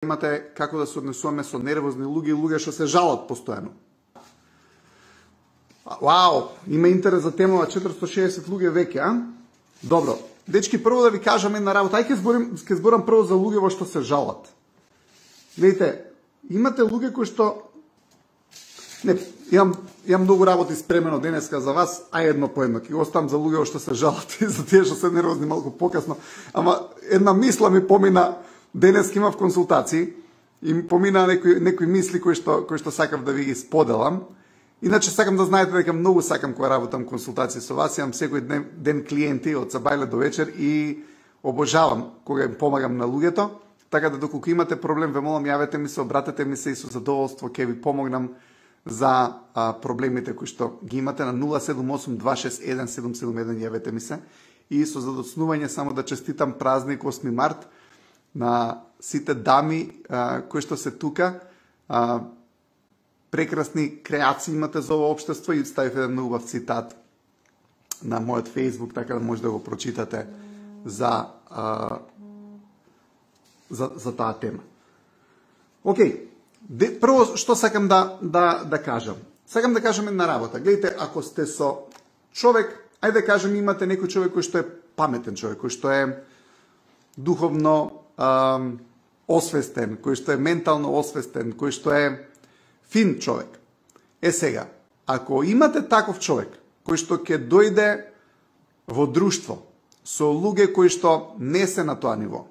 имате како да се однесуваме со нервозни луѓе и луѓе што се жалат постојано. Вау, има интерес за темава 460 луѓе веќе, а? Добро. Дечки, прво да ви кажам една работа. Ај ќе зборам прво за луѓе во што се жалат. Гледайте, имате луѓе кои што не, имам многу работи спремено денеска за вас, а едно по едно. Ќе го оставам за луѓе што се жалат и за тие што се нервозни малку покасно. Ама една мисла ми помина денеска, имав консултации и ми помина некои мисли кои што сакам да ви ги споделам. Иначе сакам да знаете дека многу сакам кога работам консултации со вас, имам секој ден клиенти од сабајле до вечер и обожавам кога им помагам на луѓето. Така да доколку имате проблем, ве молам, јавете ми се, обратете ми се и со задоволство ќе ви помогнам за проблемите кои што ги имате на 078-261-771, јавете ми се. И со задоцнување само да честитам празник 8 март на сите дами кои што се тука. Прекрасни креации имате за ова општество и ставив еден многу убав цитат на мојот Facebook, така да може да го прочитате за таа тема. Океј, прво што сакам да кажам. Сакам да кажам една работа. Гледайте, ако сте со човек, ајде да кажем имате некој човек кој што е паметен човек, кој што е духовно освестен, кој што е ментално освестен, кој што е фин човек. Сега, ако имате таков човек, кој што ќе дојде во друштво со луѓе кои што не се на тоа ниво,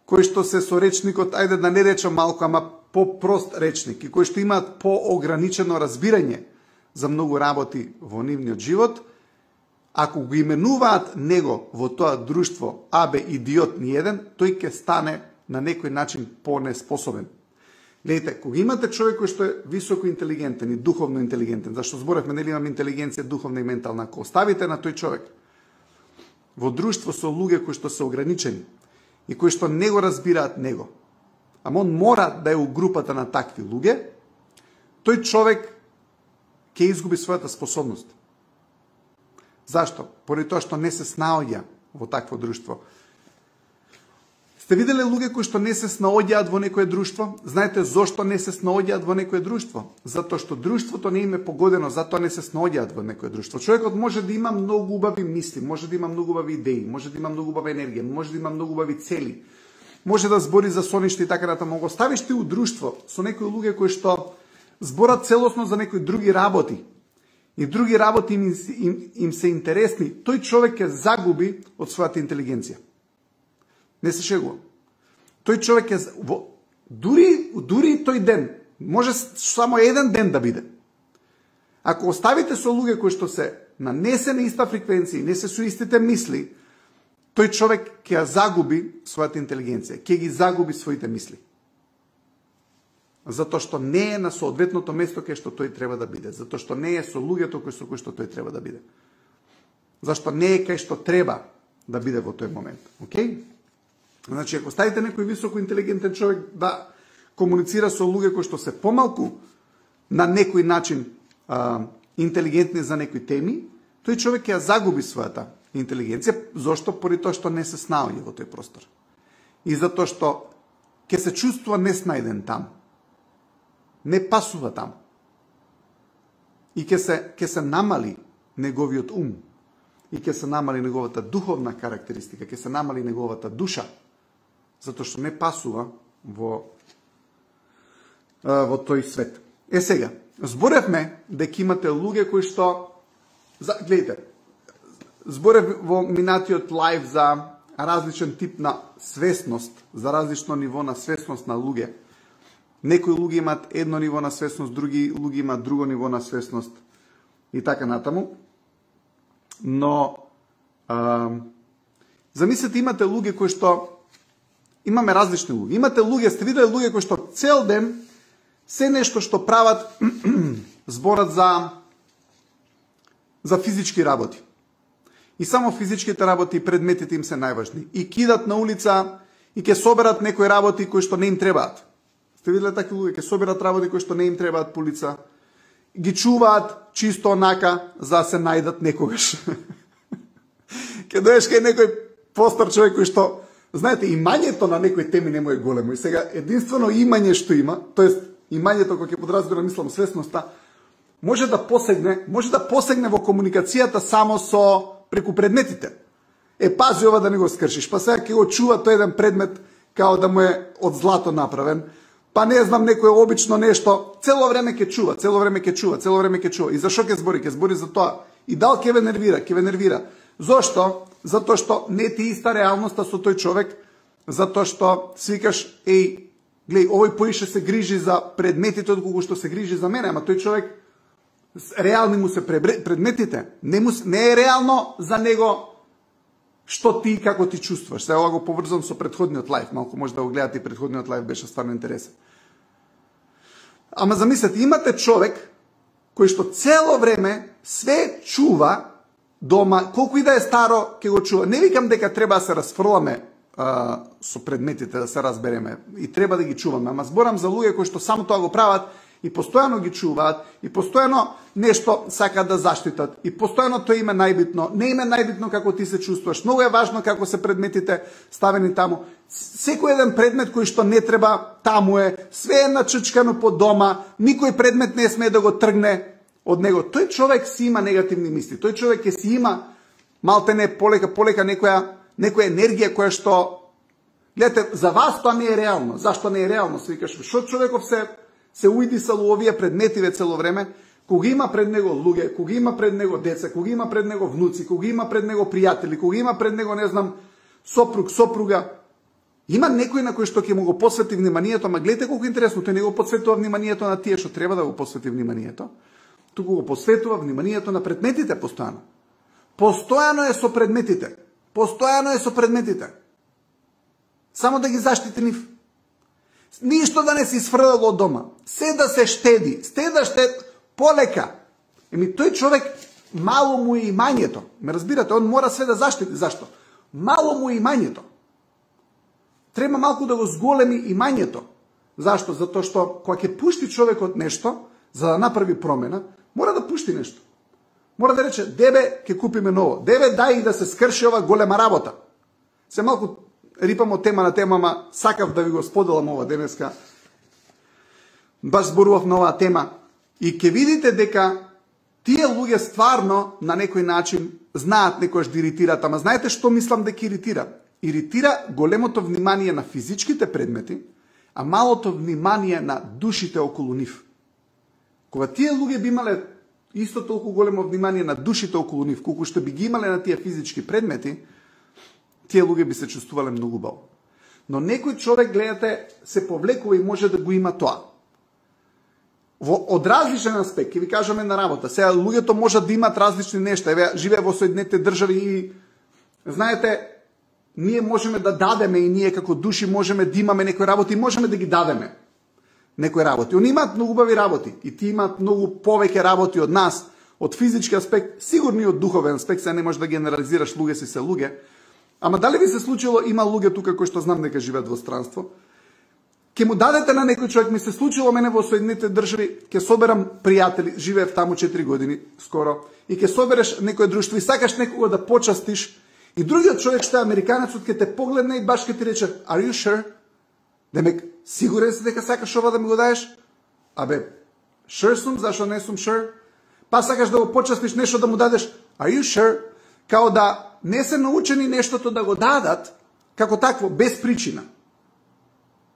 кои што се со речникот, ајде да не речам малку, ама по-прост речник, и кои што имаат по-ограничено разбирање за многу работи во нивниот живот, ако го именуваат него во тоа друштво абе идиот ниеден, тој ќе стане на некој начин по-неспособен. Гледайте, кога имате човек кој што е високо интелигентен и духовно интелигентен, зашто зборевме, нели имам интелигенција духовна и ментална, ако оставите на тој човек во друштво со луѓе кои што се ограничени и кои што не го разбираат него, ама он мора да е у групата на такви луѓе, тој човек ќе изгуби својата способност. Зашто? Поради тоа што не се снаоѓа во такво друштво. Сте виделе луѓе кои што не се снаоѓаат во некое друштво? Знаете зошто не се снаоѓаат во некое друштво? Затоа што друштвото не им е погодено, затоа не се снаоѓаат во некое друштво. Човекот може да има многу убави мисли, може да има многу убави идеи, може да има многу убава енергија, може да има многу убави цели, може да збори за сониште и така натаму. Го ставиш ти у друштво со некои луѓе кои што зборат целосно за некои други работи и други работи им се интересни, тој човек ќе загуби од својата интелигенција. Не се шегувам. Тој човек е дури тој ден, може само еден ден да биде. Ако оставите со луѓе кои што се на не се на иста фреквенција, не се со истите мисли, тој човек ќе загуби својата интелигенција, ќе ги загуби своите мисли. Затоа што не е на соодветното место кај што тој треба да биде, затоа што не е со луѓето кои што тој треба да биде. Зашто не е кај што треба да биде во тој момент. Океј? Значи, ако ставите некој високо интелигентен човек да комуницира со луѓе кои што се помалку на некој начин интелигентни за некои теми, тој човек ќе загуби својата интелигенција, зошто? Поради тоа што не се снаоѓа во тој простор. И затоа што ќе се чувствува неснајден там. Не пасува там. И ќе се намали неговиот ум. И ќе се намали неговата духовна карактеристика, ќе се намали неговата душа, затоа што не пасува во тој свет. Сега, зборевме дека имате луѓе кои што... Гледайте, зборев во минатиот лайв за различен тип на свесност, за различно ниво на свесност на луѓе. Некои луѓе имаат едно ниво на свесност, други луѓе имаат друго ниво на свесност и така натаму. Но, замислете, имате луѓе кои што... Имаме различни луѓе. Имате луѓе, сте видели луѓе кои што цел ден се нешто што прават зборат за физички работи. И само физичките работи и предметите им се најважни. И кидат на улица и ќе соберат некои работи кои што не им требаат. Сте видели такви луѓе, ќе соберат работи кои што не им требаат по улица. Ги чуваат чисто онака за да се најдат некогаш. Ке доеш кај некој постар човек кој што знаете, имањето на некои теми не му е големо. И сега, единствено имање што има, тоест имањето кој ќе подразбира, мислам, свесноста, може да посегне во комуникацијата само со преку предметите. Пази ова да не го скршиш, па сега ќе го чува тој еден предмет као да му е од злато направен, па не знам, некој обично нешто, цело време ќе чува. И за што ќе збори? Ќе збори за тоа. И дал ќе ве нервира. Зошто? Затоа што не ти иста реалноста со тој човек, затоа што свикаш, глеј, овој поише се грижи за предметите отколку што се грижи за мене, ама тој човек реални му се предметите, не е реално за него што ти како ти чувствуваш. Сега ова го поврзам со претходниот лайф, малку може да го гледате, и претходниот лайф беше стварно интересен. Ама замислете, имате човек кој што цело време све чува дома, колку и да е старо, ќе го чува. Не викам дека треба да се расфрламе со предметите, да се разбереме, и треба да ги чуваме, ама зборам за луѓе кои што само тоа го прават и постојано ги чуваат, и постојано нешто сакаат да заштитат, и постојано тоа им е најбитно. Не им е најбитно како ти се чувствуваш. Многу е важно како се предметите ставени таму. Секој еден предмет кој што не треба, таму е. Све е начучкано по дома, никој предмет не смее да го тргне од него. Тој човек си има негативни мисли. Тој човек ќе си има малтене полека некоја енергија која што, гледате, за вас тоа не е реално. Зашто не е реално? Се викаш, што човеков се уидисал у овие предметиве цело време, кога има пред него луѓе, кога има пред него деца, кога има пред него внуци, кога има пред него пријатели, кога има пред него, не знам, сопруга. Има некој на кој што ќе му го посвети вниманието, ама гледате колку интересно, тој не го посветува вниманието на тие што треба да го посвети вниманието, туку го посветува вниманието на предметите постојано. Постојано е со предметите. Само да ги заштити нив. Ништо да не се изфрлало од дома. Се да се штеди. Полека. Тој човек, мало му е имањето. Ме разбирате, он мора све да заштити. Зашто? Мало му е имањето. Треба малку да го зголеми имањето. Зашто? Затоа што кога ќе пушти човекот нешто, за да направи промена, мора да пушти нешто. Мора да рече, дебе, ќе купиме ново. Дебе, дај да се скрши ова голема работа. Се малку рипам од тема на тема, ама сакав да ви го споделам ова денеска. Баш зборував на оваа тема. И ќе видите дека тие луѓе стварно на некој начин знаат некојаш да иритираат. Ама знаете што мислам дека иритира? Иритира големото внимание на физичките предмети, а малото внимание на душите околу нив. Кога тие луѓе би имале исто толку големо внимание на душите околу нив, колку што би ги имале на тие физички предмети, тие луѓе би се чувствувале многу убаво. Но некој човек, гледате, се повлекува и може да го има тоа. Од различен аспект, ќе ви кажеме на работа. Сега луѓето можат да имат различни нешта. Еве, живее во Соединетите држави и знаете, ние можеме да дадеме, и ние како души можеме да имаме некои работи, можеме да ги дадеме некои работи. Они имаат многу убави работи и ти имаат многу повеќе работи од нас, од физички аспект, сигурно и од духовен аспект. Сега не можеш да генерализираш, луѓе си се луѓе. Ама дали ви се случило, има луѓе тука кои што знам дека живеат во странство, ќе му дадете на некој човек, ми се случило мене во Соединетите држави, ќе соберам пријатели, живеев таму 4 години скоро, и ќе собереш некој друштво и сакаш некого да почастиш, и другиот човек што е американецот ќе те погледне и баш ќе ти рече, are you sure? Демек, сигурен си дека сакаш ова да ми го даеш? Абе, sure сум, зашо не сум sure? Па сакаш да го почастиш, нешто да му дадеш, are you sure? Као да не се научени нештото да го дадат, како такво, без причина.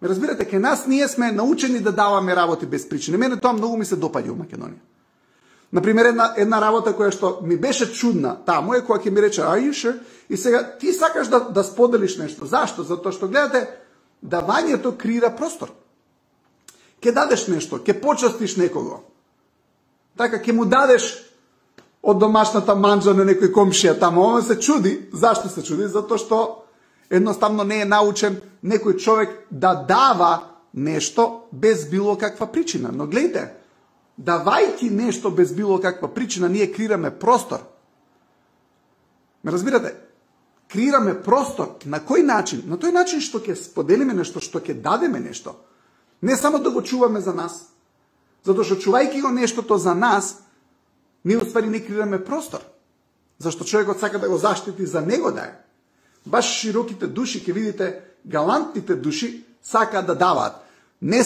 Ме разбирате, ке нас ние сме научени да даваме работи без причина. Мене тоа многу ми се допаѓа во Македонија. Например, една работа која што ми беше чудна, таму е кога ќе ми рече, are you sure? И сега ти сакаш да споделиш нешто. Зашто? Затоа што, гледате, давањето креира простор. Ке дадеш нешто, ке почастиш некого. Така, ке му дадеш од домашната манџа на некој комшија таму. Он се чуди. Зашто се чуди? Затоа што едноставно не е научен некој човек да дава нешто без било каква причина. Но гледайте, давајќи нешто без било каква причина, ние креираме простор. Ме разбирате? Креираме простор. На кој начин? На тој начин што ќе споделиме нешто, што ќе дадеме нешто. Не само да го чуваме за нас. Затоа што чувајќи го нештото за нас, ние уствари не креираме простор. Зашто човекот сака да го заштити за него да е. Баш широките души, ќе видите, галантните души сакаат да даваат. Не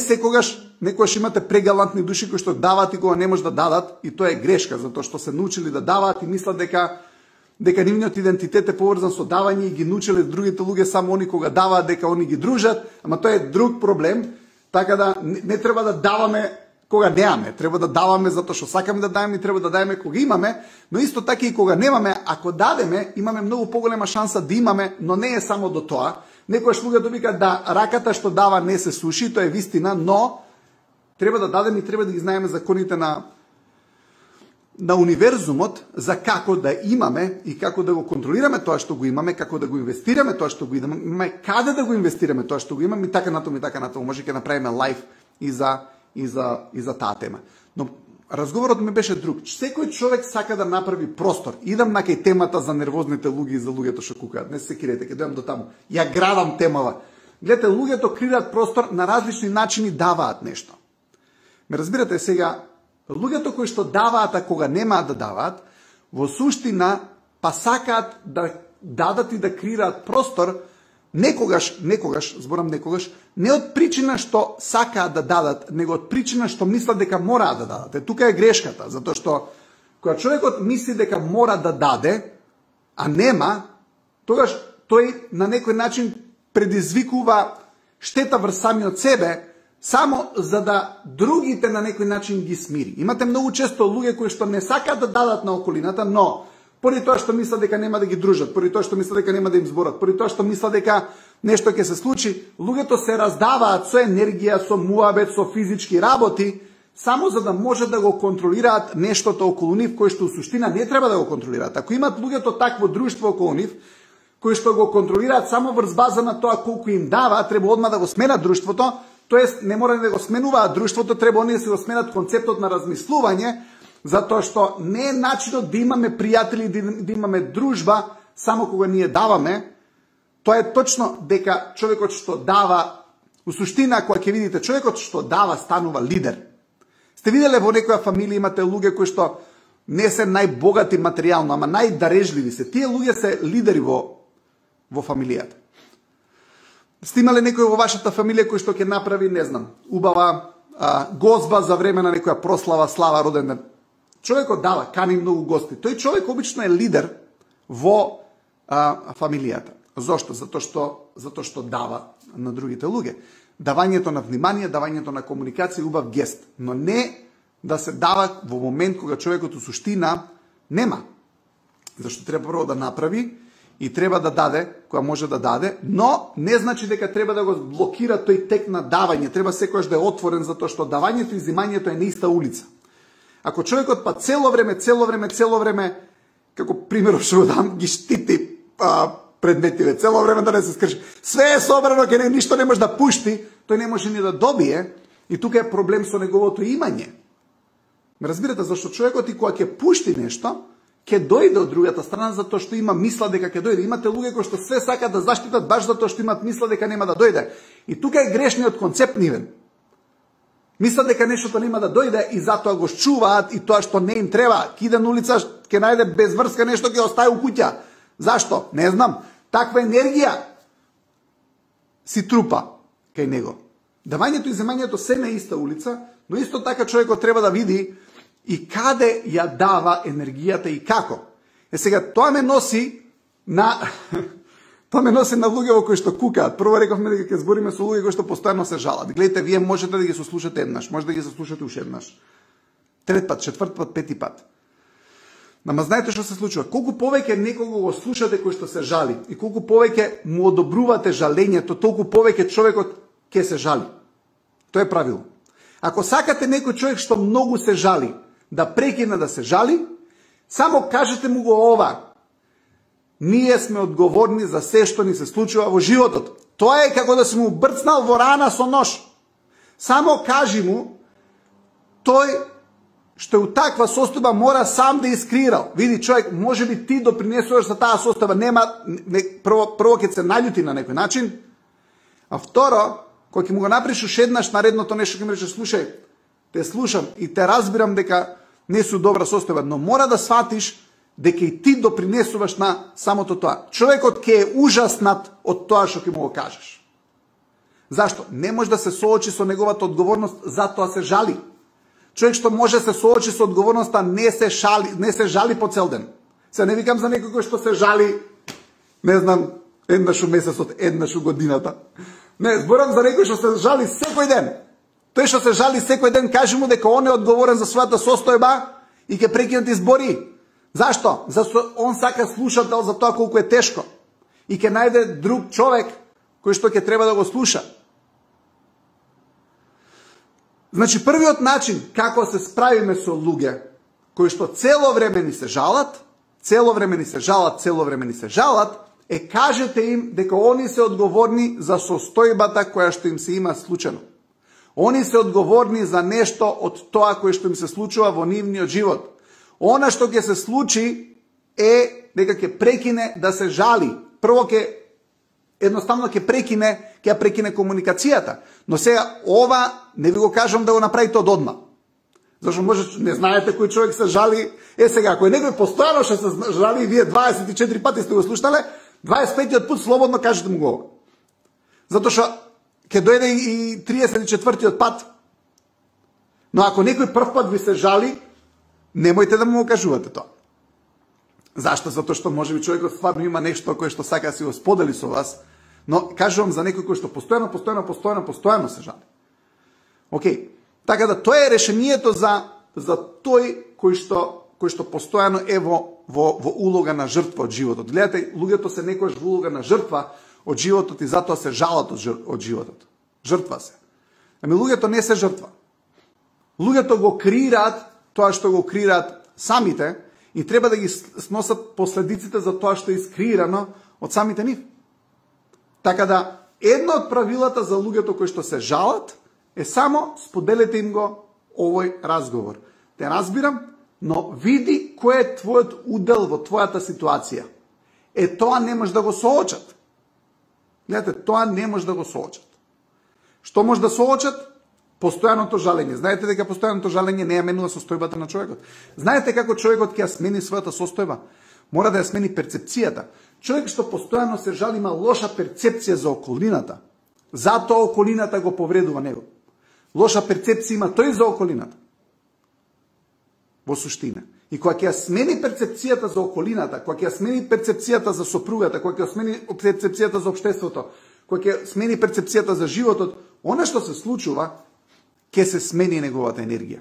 некогаш имате прегалантни души кои што даваат и кога не може да дадат, и тоа е грешка, затоа што се научили да даваат и мислат дека нивниот идентитет е поврзан со давање и ги научиле другите луѓе само они кога даваат дека они ги дружат, ама тоа е друг проблем, така да не треба да даваме кога немаме, треба да даваме затоа што сакаме да даваме и треба да даваме кога имаме, но исто така и кога немаме, ако дадеме, имаме многу поголема шанса да имаме, но не е само до тоа. Некојаш луѓето викаат да раката што дава не се суши, тоа е вистина, но треба да дадеме и треба да ги знаеме законите на универзумот за како да имаме и како да го контролираме тоа што го имаме, како да го инвестираме тоа што го имаме, каде да го инвестираме тоа што го имаме и така натаму. Може ќе направиме лайв и за таа тема. Но разговорот ми беше друг. Секој човек сака да направи простор. Идам на кај темата за нервозните луѓе и за луѓето што кукаат. Не се кирете, ќе дојдам до таму. Ја градам темава. Гледате, луѓето креираат простор на различни начини, даваат нешто. Ме разбирате сега, луѓето кои што даваат, а кога немаат да даваат, во суштина па сакаат да дадат и да креираат простор, некогаш, зборам некогаш, не од причина што сакаат да дадат, него од причина што мислат дека мораат да дадат. Тука е грешката, затоа што кога човекот мисли дека мора да даде, а нема, тогаш тој на некој начин предизвикува штета врз самиот себе, само за да другите на некој начин ги смири. Имате многу често луѓе кои што не сакаат да дадат на околината, но поради тоа што мислат дека нема да ги дружат, поради тоа што мислат дека нема да им зборат, поради тоа што мислат дека нешто ќе се случи, луѓето се раздаваат со енергија, со муабет, со физички работи, само за да може да го контролираат нештото околу нив, кој што у суштина не треба да го контролираат. Ако имат луѓето такво друштво околу нив, кои што го контролираат само врз база на тоа колку им дава, треба одма да го сменат друштвото, тоест не мора да го сменуваат друштвото, треба оние да се го сменат концептот на размислување, затоа што не е начинот да имаме пријатели, да имаме дружба само кога ние даваме. Тоа е точно дека човекот што дава, у суштина, кога ќе видите, човекот што дава станува лидер. Сте виделе во некоја фамилија имате луѓе кои што не се најбогати материјално, ама најдарежливи се. Тие луѓе се лидери во фамилијата. Сте имале некој во вашата фамилија кој што ќе направи, не знам, убава гозба за време на некоја прослава, слава, роден ден. Човекот дава, кани многу гости. Тој човек обично е лидер во фамилијата. Зошто? Затоа што дава на другите луѓе. Давањето на внимание, давањето на комуникација е убав гест, но не да се дава во момент кога човекот у суштина нема. Зашто треба прво да направи и треба да даде, кога може да даде, но не значи дека треба да го блокира тој тек на давање. Треба секојаш да е отворен, затоа што давањето и зимањето е на иста улица. Ако човекот па цело време, како примеров што дам, ги штити предметиве, цело време да не се скрши. Све е собрано, ке ништо не може да пушти, тој не може ни да добие, и тука е проблем со неговото имање. Ме разбирате, зашто човекот и кога ќе пушти нешто, ќе дојде од другата страна затоа што има мисла дека ќе дојде. Имате луѓе кои што се сакаат да заштитат баш затоа што имат мисла дека нема да дојде. И тука е грешниот концепт нивен. Мислат дека нештото нема да дојде и затоа го чуваат и тоа што не им треба. Ке иде на улица, ќе најде без врска нешто, ќе остави у куќа. Зашто? Не знам. Таква енергија си трупа кај него. Давањето и земањето се на иста улица, но исто така човекот треба да види и каде ја дава енергијата и како. Сега, тоа ме носи на луѓе во кои што кукаат. Прво рековме дека ќе збориме со луѓе кои што постојано се жалат. Гледате, вие можете да ги сослушате еднаш, може да ги сослушате уште еднаш. Трет пат, четврт пат, пети пат. Ама знаете што се случува? Колку повеќе некого го слушате кој што се жали и колку повеќе му одобрувате жалењето, толку повеќе човекот ќе се жали. Тоа е правило. Ако сакате некој човек што многу се жали, да прекине да се жали, само кажете му го ова. Ние сме одговорни за се што ни се случува во животот. Тоа е како да си му брцнал во рана со нож. Само кажи му, тој што у таква состојба мора сам да искреирал. Види, човек, може би ти допринесуваш за таа состојба, прво ќе се наљути на некој начин, а второ, кога ќе му го направиш уште еднаш наредното нешто, ќе ми рече, слушај, те слушам и те разбирам дека не су добра состојба, но мора да сватиш дека и ти допринесуваш на самото тоа. Човекот ќе е ужаснат од тоа што ќе му го кажеш. Зашто? Не може да се соочи со неговата одговорност, затоа се жали. Човек што може да се соочи со одговорноста не се жали по цел ден. Се не викам за некој кој што се жали, не знам, еднаш у месецот, еднаш у годината. Не, зборам за некој што се жали секој ден. Тој што се жали секој ден, кажи му дека он е одговорен за својата состојба и ќе прекине да избори. Зашто? Зашто он сака слушател за тоа колку е тешко. И ќе најде друг човек кој што ќе треба да го слуша. Значи, првиот начин како се справиме со луѓе кои што цело време ни се жалат, е кажете им дека они се одговорни за состојбата која што им се има случајно. Они се одговорни за нешто од тоа кое што им се случува во нивниот живот. Она што ќе се случи е дека ќе прекине да се жали. Прво едноставно ќе прекине комуникацијата. Но сега ова не ви го кажам да го направите од одма. Зашто може не знаете кој човек се жали. Сега ако е некој постојано што се жали и вие 24 пати сте го слушнале, 25-тиот пат слободно кажете му го. Затоа што ќе дојде и 34-тиот пат. Но ако некој прв пат ви се жали, немојте да му го кажувате тоа. Зашто? Затоа што можеби човекот стварно има нешто кое што сака да си го сподели со вас, но кажувам за некој кој што постојано се жали. Океј. Така да тоа е решението за тој кој што постојано е во улога на жртва од животот. Гледате, луѓето се некојаш во улога на жртва од животот и затоа се жалат од животот. Жртва се. Ами луѓето не се жртва. Луѓето го креираат тоа што го креираат самите и треба да ги сносат последиците за тоа што е искреирано од самите нив. Така да, едно од правилата за луѓето кои што се жалат е само споделете им го овој разговор. Те разбирам, но види кој е твојот удел во твојата ситуација. Тоа не може да го соочат. Гледате, тоа не може да го соочат. Што може да соочат? Постојаното жалење. Знаете дека постојаното жалење не ја менува состојбата на човекот. Знаете како човекот ќе ја смени својата состојба? Мора да ја смени перцепцијата. Човек што постојано се жали има лоша перцепција за околината. Затоа околината го повредува него. Лоша перцепција има тој за околината. Во суштина. И кога ќе ја смени перцепцијата за околината, кога ќе ја смени перцепцијата за сопругата, кога ќе ја смени перцепцијата за општеството, кога ќе смени перцепцијата за животот, она што се случува, ќе се смени неговата енергија.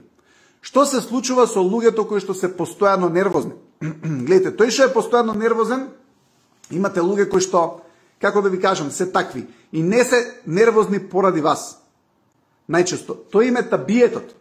Што се случува со луѓето кои што се постојано нервозни? Гледате, тој што е постојано нервозен, имате луѓе кои што, како да ви кажам, се такви и не се нервозни поради вас. Најчесто, тој им е табиетот.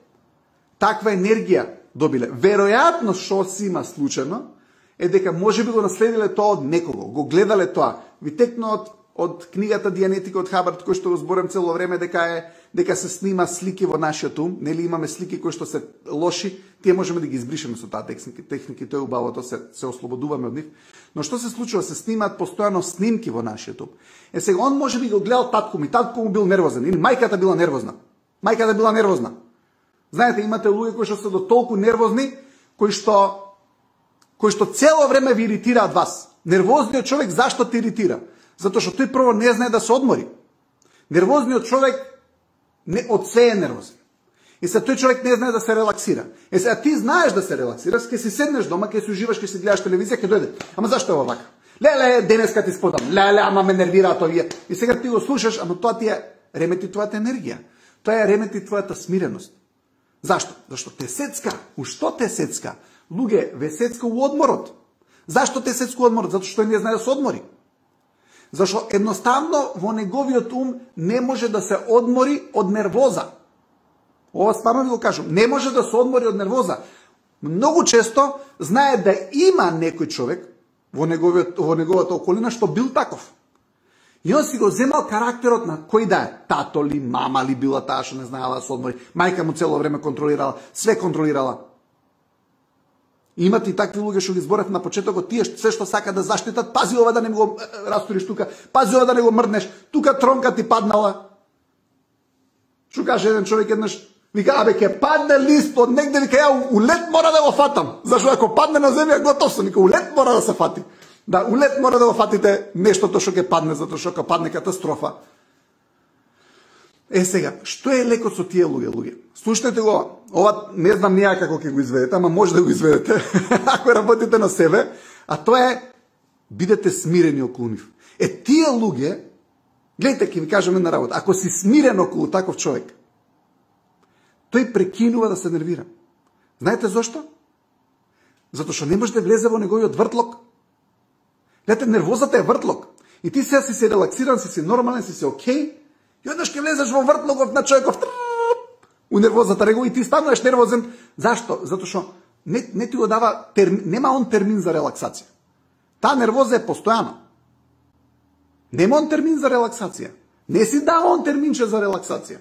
Таква енергија добиле. Веројатно што си има случајно е дека можеби го наследиле тоа од некого, го гледале тоа. Ви текно од книгата Дианетика од Хабард, кој што го зборам цело време дека се снима слики во нашиот ум, нели имаме слики кои што се лоши, тие можеме да ги избришеме со таа техники, тоа е убаво, тоа се ослободуваме од нив. Но што се случува? Се снимаат постојано снимки во нашиот ум. Сега он можеби го гледал татко му бил нервозен или мајката била нервозна. Мајката била нервозна. Знаете, имате луѓе кои што се до толку нервозни, кои што цело време ви иритираат вас. Нервозниот човек зашто те иритира? Затоа што тој прво не знае да се одмори. Нервозниот човек од се е нервозен. И се тој човек не знае да се релаксира. Сега ти знаеш да се релаксираш, ќе си седнеш дома, ќе си уживаш, ќе си гледаш телевизија, ќе дојде. Ама зашто е овака? Леле, денеска ти сподам. Леле, ама ме нервира тоа. И сега ти го слушаш, ама тоа ти ремети твојата енергија. Тоа ремети твојата смиреност. Зашто? Зашто те сецка. У што те сецка? Луѓе, ве сецка у одморот. Зашто те сецка у одморот? Затоа што не знае да се одмори. Зашто едноставно во неговиот ум не може да се одмори од нервоза. Ова стварно ви го кажам. Не може да се одмори од нервоза. Многу често знае да има некој човек во неговата околина што бил таков. И он си го земал карактерот на кој да е. Тато ли, мама ли била таа што не знаела да се одмори. Мајка му цело време контролирала, све контролирала. Имате и такви луѓе што ги зборев на почетокот, тие се што сака да заштитат, пази ова да не го растуриш тука, пази ова да не го мрднеш, тука тронка ти паднала. Што каже еден човек еднаш, Вика, абе, ќе падне лист од негде, вика, ја у лет мора да го фатам. Зашто ако падне на земја, готов сум, вика, у лет мора да се фати. Да, у лет мора да го фатите нештото што ќе падне, затоа што ќе падне катастрофа. Сега, што е лекот со тие луѓе? Слушнете го, ова не знам нија како ќе го изведете, ама може да го изведете, ако работите на себе, а тоа е, бидете смирени околу нив. Тие луѓе, гледайте, ќе ви кажам една работа, ако си смирен околу таков човек, тој прекинува да се нервира. Знаете зошто? Затоа што не може да влезе во неговиот вртлок. Гледате, нервозата е вртлок. И ти сега си релаксиран, си нормален, си окей, и однаш ќе влезеш во вртлокот на човеков, у нервозата него, и ти стануваш нервозен. Зашто? Затоа што не ти го дава, нема он термин за релаксација. Таа нервоза е постојана. Нема он термин за релаксација. Не си дава он терминче за релаксација.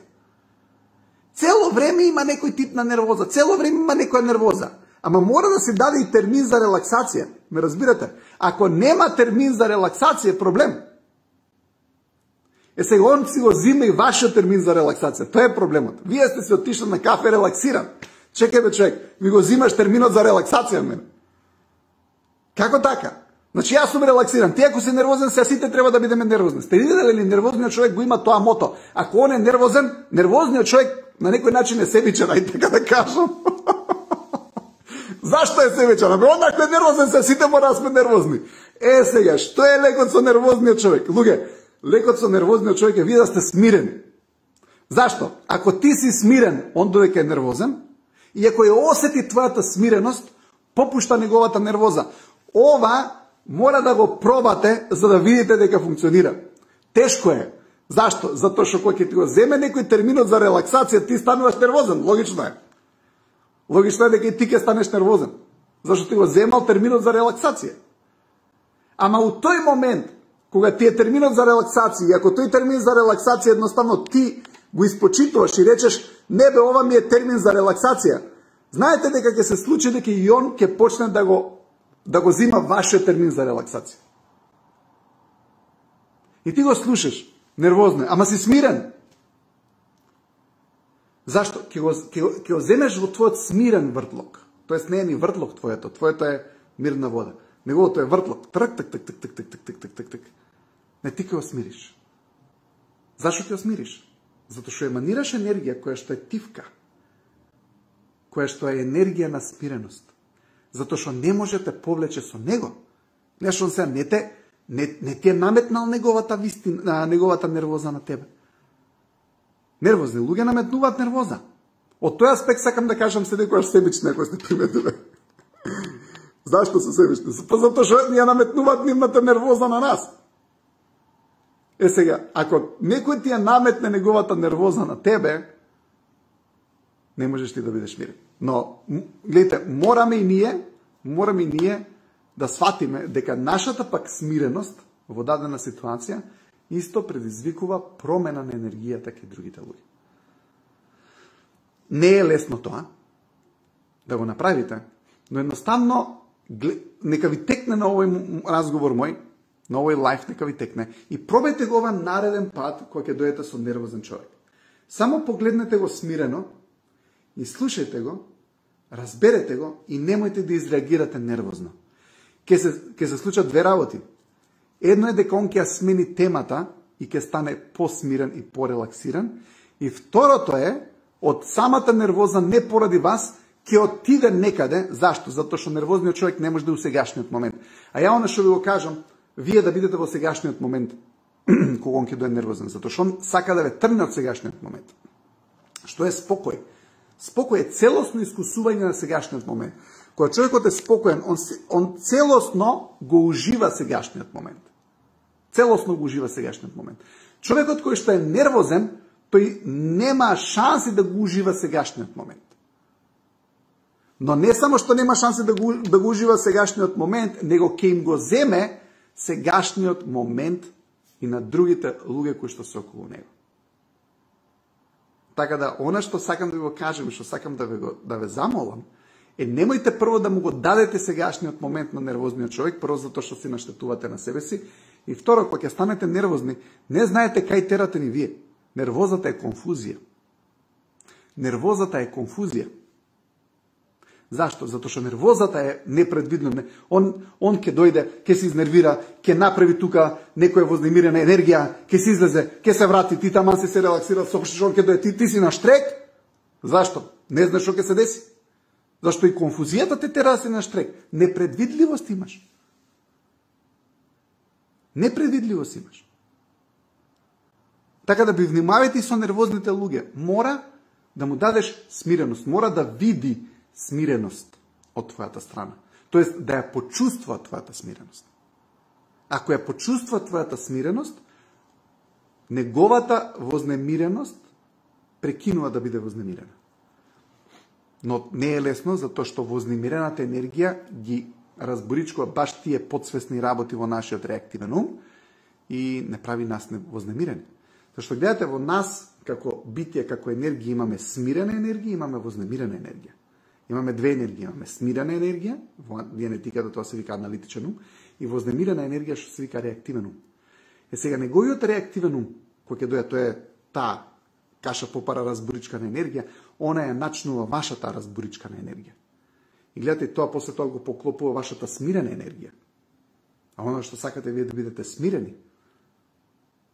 Цело време има некој тип на нервоза, цело време има некоја нервоза. Ама мора да се даде и термин за релаксација. Ме разбирате? Ако нема термин за релаксација, проблем. Сега он си го зима и вашиот термин за релаксација. Тоа е проблемот. Вие сте се отишли на кафе релаксиран. Чекај бе човек, ми го зимаш терминот за релаксација од мене. Како така? Значи јас сум релаксиран. Ти ако си нервозен, се сите треба да бидеме нервозни. Сте виделе ли нервозниот човек го има тоа мото? Ако он е нервозен, нервозниот човек на некој начин е себичен, ајде така да кажам. Зашто е себичен? Абе, он ако е нервозен, се сите мора да сме нервозни. Сега, што е лекот со нервозниот човек? Луѓе, лекот со нервозниот човек е вие да сте смирени. Зашто? Ако ти си смирен, он додека е нервозен, и ако ја осети твојата смиреност, попушта неговата нервоза. Ова мора да го пробате за да видите дека функционира. Тешко е. Зашто? Затоа што кога ќе ти го земе некој терминот за релаксација, ти стануваш нервозен. Логично е. Логично е дека и ти ќе станеш нервозен. Зашто ти го земал терминот за релаксација. Ама у тој момент, кога ти е терминот за релаксација, и ако тој термин за релаксација едноставно ти го испочитуваш и речеш, не бе, ова ми е термин за релаксација, знаете дека ќе се случи дека и он ќе почне да го зима вашиот термин за релаксација. И ти го слушаш, нервозно, ама си смирен. Зашто? Ќе го земеш во твојот смирен вртлок. Тоест не е ни вртлок твоето е мирна вода. Неговото е вртлок. Трк, так, так, так, так, так, так, так, так, так. Не, ти ќе го смириш. Зашто ќе го смириш? Затоа што еманираш енергија која што е тивка. Која што е енергија на смиреност. Затоа што не може те повлече со него. Нешто се не ти е наметнал неговата нервоза на тебе. Нервозни луѓе наметнуваат нервоза. Од тој аспект сакам да кажам се некојаш себични, ако сте приметиле. Зашто се себични? Па затоа што ја наметнуваат нивната нервоза на нас. Сега, ако некој ти ја наметне неговата нервоза на тебе, не можеш ти да бидеш мирен. Но, гледайте, мораме и ние да сватиме дека нашата пак смиреност во дадена ситуација исто предизвикува промена на енергијата кај другите луѓе. Не е лесно тоа да го направите, но едноставно нека ви текне на овој разговор мој, на овој лайф нека ви текне и пробајте го ова нареден пат кога ќе дојдете со нервозен човек. Само погледнете го смирено и слушајте го, разберете го и немојте да изреагирате нервозно. Ке се случат две работи. Едно е дека он ќе ја смени темата и ќе стане посмирен и порелаксиран. И второто е, од самата нервоза не поради вас, ќе отиде некаде. Зашто? Затоа што нервозниот човек не може да е у сегашниот момент. А ја она што ви го кажам, вие да бидете во сегашниот момент, кога он ќе дојде нервозен. Затоа што он сака да ве трне од сегашниот момент. Што е спокој? Спокој е целосно искусување на сегашниот момент. Кога човекот е спокоен, он целосно го ужива сегашниот момент. Целосно го ужива сегашниот момент. Човекот кој што е нервозен, тој нема шанси да го ужива сегашниот момент. Но не само што нема шанси да го ужива сегашниот момент, него ќе им го земе сегашниот момент и на другите луѓе кои што се околу него. Така да, она што сакам да ви го кажам и што сакам да ве замолам, немојте прво да му го дадете сегашниот момент на нервозниот човек, прво затоа што си наштетувате на себе си, и второ, кога ќе станете нервозни, не знаете кај терате ни вие. Нервозата е конфузија. Нервозата е конфузија. Зашто? Затоа што нервозата е непредвидно. Он ќе дојде, ќе се изнервира, ќе направи тука некоја вознемирена енергија, ќе се излезе, ќе се врати, ти таман си се релаксирал, сопштиш, он ќе дојде, ти си на штрек. Зашто? Не знаеш што ќе се деси. Зашто и конфузијата те тера да си на штрек. Непредвидливост имаш. Непредвидливост имаш. Така да би внимавајте и со нервозните луѓе. Мора да му дадеш смиреност, мора да види смиреност од твојата страна. Тоест да ја почувствува твојата смиреност. Ако ја почувствува твојата смиреност, неговата вознемиреност прекинува да биде вознемирена. Но не е лесно, затоа што вознемирената енергија ги разборичкува баш тие подсвесни работи во нашиот реактивен ум и не прави нас вознемирени. Зашто гледате, во нас како битие, како енергија имаме смирена енергија, имаме вознемирена енергија. Имаме две енергии, имаме смирена енергија, во генетиката тоа се вика аналитичен ум, и вознемирена енергија што се вика реактивен ум. Сега неговиот реактивен ум, кој ќе дојде, тоа е таа каша попара разборичкана енергија, она ја начнува вашата разборичкана енергија. И гледате, тоа после тоа го поклопува вашата смирена енергија. А оно што сакате вие да бидете смирени,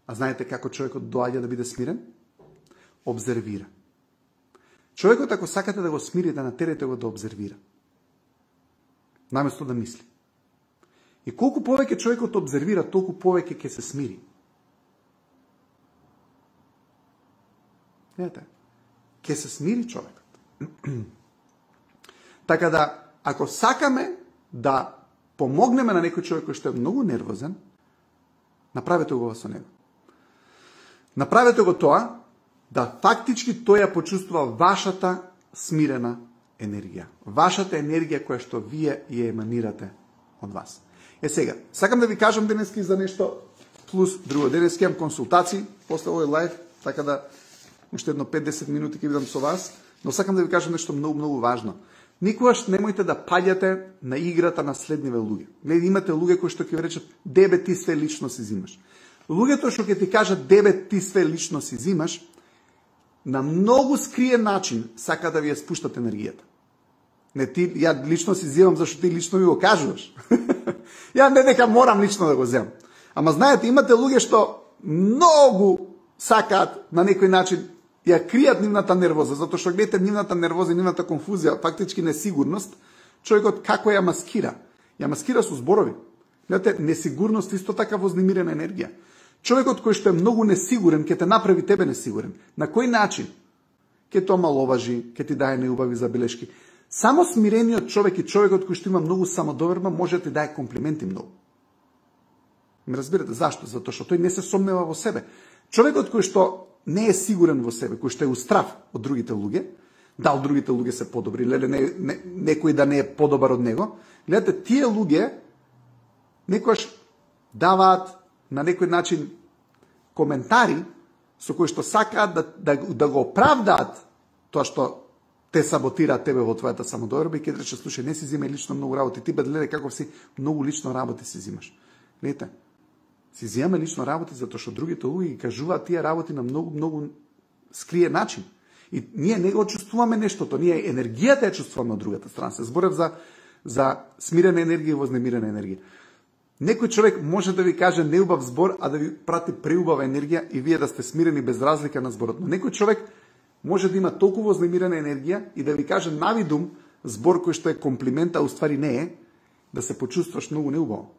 а знаете како човекот доаѓа да биде смирен? Обзервира. Човекот, ако сакате да го смирите, натерете го да обзервира. Наместо да мисли. И колку повеќе човекот обзервира, толку повеќе ќе се смири. Видите? Ќе се смири човекот. Така да, ако сакаме да помогнеме на некој човек кој што е многу нервозен, направете го со него. Направете го тоа, да фактички тој ја почувствува вашата смирена енергија. Вашата енергија која што вие ја еманирате од вас. Сега, сакам да ви кажам денески за нешто плюс друго. Денески имам консултации после овој лайв, така да уште едно 5-10 минути ќе бидам со вас, но сакам да ви кажам нешто многу важно. Никогаш немојте да паѓате на играта на следниве луѓе. Не имате луѓе кои што ќе ви речат: "Дебе, ти све лично си зимаш." Луѓето што ќе ти кажат: "Дебе, ти све лично си зимаш", на многу скриен начин сака да ви ја спуштат енергијата. Не ти, ја лично си зимам зашто ти лично ми го кажуваш. Ја не дека морам лично да го земам. Ама знаете, имате луѓе што многу сакаат на некој начин ја кријат нивната нервоза, затоа што гледате нивната нервоза, нивната конфузија, фактички несигурност, човекот како ја маскира? Ја маскира со зборови. Гледате, несигурност исто така вознемирена енергија. Човекот кој што е многу несигурен, ќе те направи тебе несигурен. На кој начин? Ќе те омаловажи, ќе ти даде неубави забелешки. Само смирениот човек и човекот кој што има многу самодоверба може да ти даде комплименти многу. Ме разбирате зашто? Затоа што тој не се сомнева во себе. Човекот кој што не е сигурен во себе, кој што е устрав од другите луѓе, дал другите луѓе се подобри, леле некој да не е подобар од него, гледате, тие луѓе некојаш даваат на некој начин коментари со кои што сакаат да го оправдаат тоа што те саботираат тебе во твојата самодоверба и ќе рече: "Слушај, не си зимај лично многу работи, ти гледај каков си многу лично работи си зимаш." Гледате, си зимаме лично работи затоа што другите луѓе ги кажуваат тие работи на многу скриен начин. И ние не го чувствуваме нештото, ние енергијата ја чувствуваме од другата страна. Се зборев за смирена енергија и вознемирена енергија. Некој човек може да ви каже неубав збор, а да ви прати преубава енергија и вие да сте смирени без разлика на зборот. Но некој човек може да има толку вознемирена енергија и да ви каже навидум збор кој што е комплимент, а уствари не е, да се почувствуваш многу неубаво.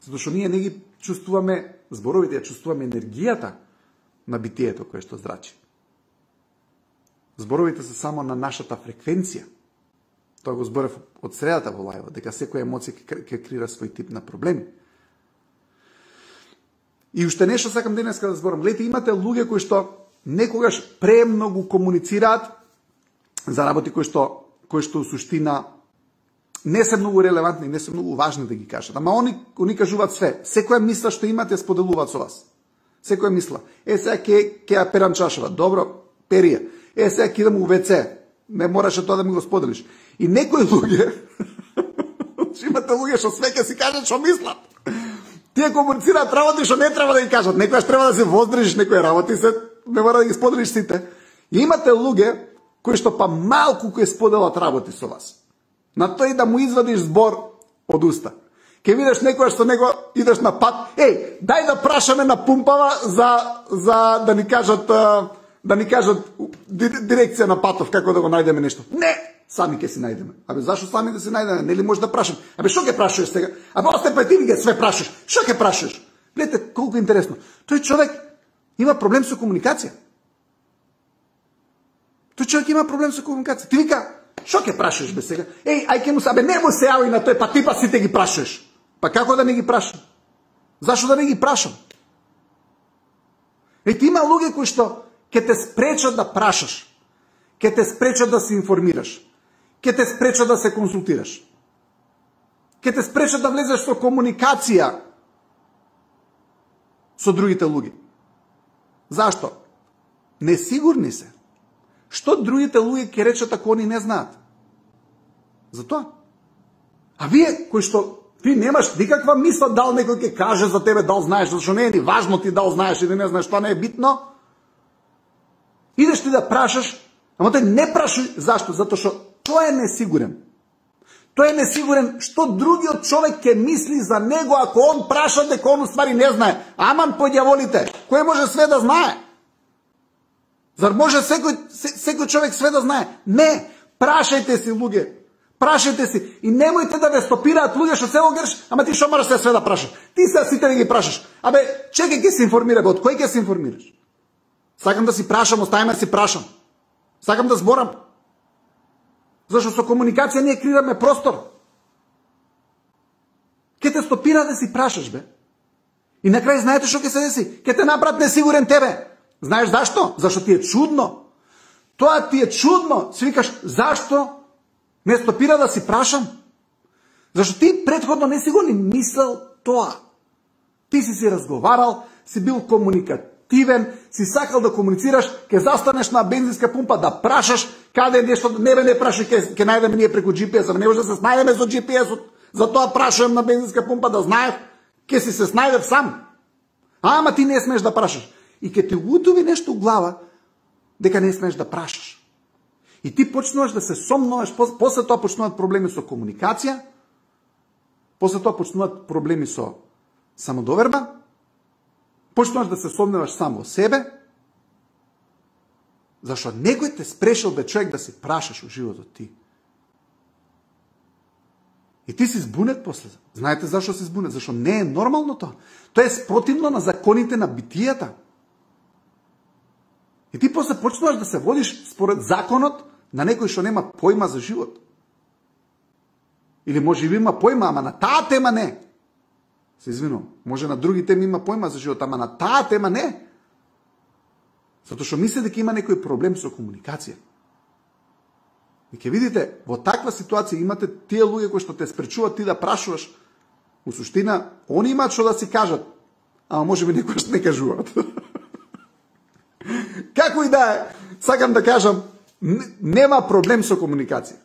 Затоа што ние не ги чувствуваме зборовите, ја чувствуваме енергијата на битието кое што зрачи. Зборовите се само на нашата фреквенција. Тоа го зборев од средата во лајва, дека секоја емоција ќе крира свој тип на проблеми. И уште нешто сакам денеска да зборам. Гледате, имате луѓе кои што некогаш премногу комуницираат за работи кои што у суштина не се многу релевантни, не се многу важни да ги кажат. Ама они кажуваат све. Секоја мисла што имате споделуваат со вас. Секоја мисла. Сега ќе ја перам чашава. Добро, пери ја. Сега ќе идам у ВЦ. Не мораше тоа да ми го споделиш. И некои луѓе, имате луѓе што све ќе си кажат што мислат. Тие комуницираат работи што не треба да ги кажат. Некојаш треба да се воздржиш некои работи, се не мора да ги споделиш сите. И имате луѓе кој што па малку кој споделат работи со вас. На тој да му извадиш збор од уста. Ке видиш некојаш со него идеш на пат, дај да прашаме на пумпава за да ни кажат дирекција на патов како да го најдеме нешто. Не, сами ќе си најдеме. Зашо сами да си најдеме? Нели може да прашам? Што ќе прашуваш сега? Осте па ти ги све прашуваш. Што ќе прашуваш? Гледате колку интересно. Тој човек има проблем со комуникација. Тој човек има проблем со комуникација. Ти вика, што ќе прашуваш бе сега? Ај ке му се, не му се јави на тој, па ти па сите ги прашуваш. Па како да не ги прашам? Зашо да не ги прашам? Ти има луѓе кои што ќе те спречат да прашаш, ќе те спречат да се информираш, ќе те спречат да се консултираш, ќе те спречат да влезеш со комуникација со другите луѓе. Зашто? Несигурни се. Што другите луѓе ќе речат ако они не знаат? Затоа. А вие кои што ти немаш никаква мисла дал некој ќе каже за тебе дал знаеш, зашто не е ни важно ти дал знаеш или не знаеш, тоа не е битно. Идеш ти да прашаш, ама тој не прашај. Зашто? Затоа што тој е несигурен. Тој е несигурен што другиот човек ќе мисли за него ако он праша дека он ствари не знае. Аман по ѓаволите, кој може све да знае? Зар може секој човек све да знае? Не, прашајте си луѓе. Прашајте си и немојте да ве стопираат луѓе што цело греш, ама ти што мораш све да прашаш. Ти се сите да ги прашаш. Чекај ќе се информира, од кој ќе се информираш? Сакам да си прашам, оставаме да си прашам. Сакам да зборам. Зашто со комуникација ние креираме простор. Ке те стопира да си прашаш, бе. И на крај знаете што ќе се деси? Ке те направат несигурен тебе. Знаеш зашто? Зашто ти е чудно. Тоа ти е чудно. Си викаш, зашто ме стопира да си прашам? Зашто ти претходно не си го ни мислел тоа. Ти си разговарал, си бил комуникативен, си сакал да комуницираш, ке застанеш на бензинска пумпа да прашаш каде е нешто, не прашаш, ке најдеме ние преку GPS, ама не може да се снајдеме со GPS-от, затоа прашувам на бензинска пумпа да знаев, ке си се снајдев сам. Ама ти не смееш да прашаш. И ке ти утови нешто у глава, дека не смееш да прашаш. И ти почнуваш да се сомнуваш, после тоа почнуваат проблеми со комуникација, после тоа почнуваат проблеми со самодоверба, почнуваш да се сомнуваш сам во себе, зашто некој те спрешил бе човек да си прашаш во животот ти. И ти си збунет после. Знаете зашо си збунет? Зашто не е нормално тоа. Тоа е спротивно на законите на битијата. И ти после почнуваш да се водиш според законот на некој што нема појма за живот. Или може би има појма, ама на таа тема не. Се извинувам. Може на други теми има појма за живот, ама на таа тема не. Затоа што мисли дека има некој проблем со комуникација. И ќе видите, во таква ситуација имате тие луѓе кои што те спречуваат ти да прашуваш. У суштина, они имаат што да си кажат, ама може би некојаш не кажуваат. Како и да е, сакам да кажам, нема проблем со комуникација.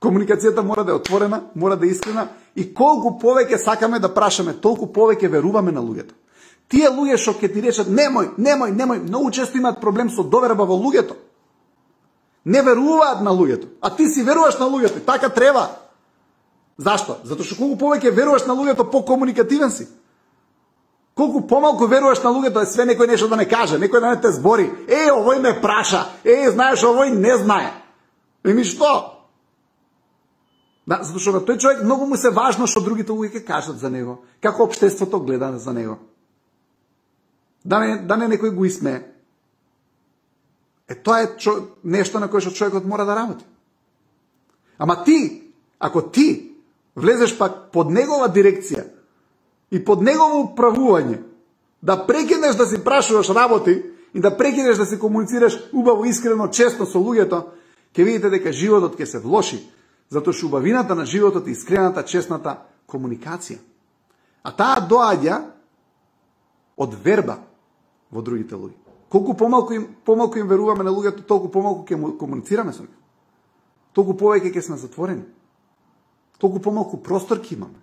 Комуникацијата мора да е отворена, мора да е искрена и колку повеќе сакаме да прашаме, толку повеќе веруваме на луѓето. Тие луѓе што ќе ти речат немој, многу често имаат проблем со доверба во луѓето. Не веруваат на луѓето, а ти си веруваш на луѓето, така треба. Зашто? Затоа што колку повеќе веруваш на луѓето, покомуникативен си. Колку помалку веруваш на луѓето, е све некој нешто да не каже, некој да не те збори. Овој ме праша. Знаеш, овој не знае. Што? Да, затоа што на тој човек многу му се важно што другите луѓе ќе кажат за него, како општеството гледа за него. Да не некој го исмее. Тоа е нешто на кое што човекот мора да работи. Ама ти, ако ти влезеш пак под негова дирекција и под негово управување, да прекинеш да си прашуваш работи и да прекинеш да си комуницираш убаво, искрено, честно со луѓето, ќе видите дека животот ќе се влоши, затоа што убавината на животот е искрената, честната комуникација. А таа доаѓа од верба во другите луѓе. Колку помалку им веруваме на луѓето, толку помалку ќе комуницираме со нив. Толку повеќе ќе сме затворени. Толку помалку простор ќе имаме.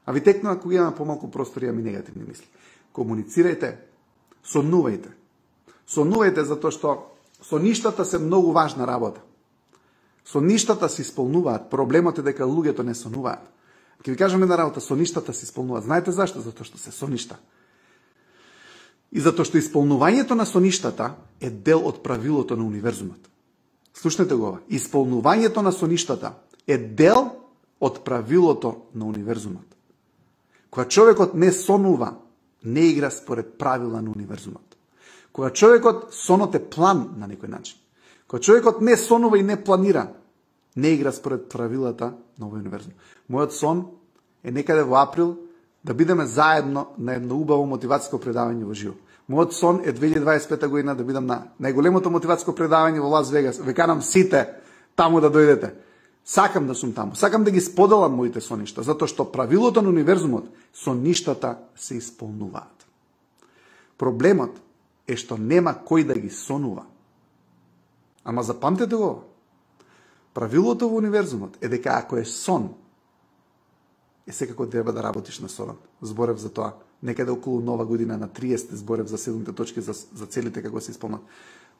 А ви текнува кога имаме помалку простор, имаме негативни мисли. Комуницирајте, сонувајте. Сонувајте затоа што Соништата се многу важна работа. Соништата се исполнуваат, проблемот е дека луѓето не сонуваат. Ќе ви кажам една работа, соништата се исполнуваат. Знаете зашто? Затоа што се соништа. И затоа што исполнувањето на соништата е дел од правилото на универзумот. Слушнете го ова. Исполнувањето на соништата е дел од правилото на универзумот. Кога човекот не сонува, не игра според правила на универзумот. Кога човекот сонот е план на некој начин. Кога човекот не сонува и не планира, не игра според правилата на овој универзум. Мојот сон е некаде во април да бидеме заедно на едно убаво мотивацијско предавање во живо. Мојот сон е 2025 година да бидам на најголемото мотивацијско предавање во Лас Вегас. Ве канам сите таму да дојдете. Сакам да сум таму. Сакам да ги споделам моите соништа, затоа што правилото на универзумот, соништата се исполнуваат. Проблемот е што нема кој да ги сонува. Ама запамтете го. Правилото во универзумот е дека ако е сон, секако треба да работиш на сонот. Зборев за тоа. Некаде околу нова година на 30 зборев за 7 точки за целите како се исполнат.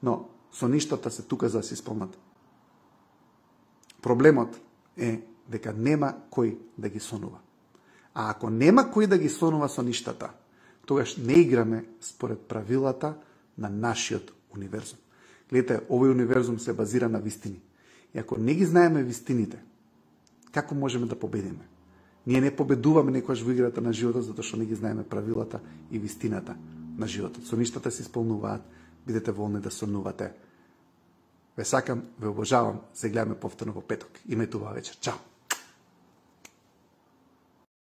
Но соништата се тука за да се исполнат. Проблемот е дека нема кој да ги сонува. А ако нема кој да ги сонува соништата, тогаш не играме според правилата на нашиот универзум. Гледате, овој универзум се базира на вистини. И ако не ги знаеме вистините, како можеме да победиме? Ние не победуваме некојаш во играта на животот затоа што не ги знаеме правилата и вистината на животот. Соништата се исполнуваат, бидете волни да сонувате. Ве сакам, ве обожавам, се гледаме повторно во петок. Имајте убава вечер. Чао!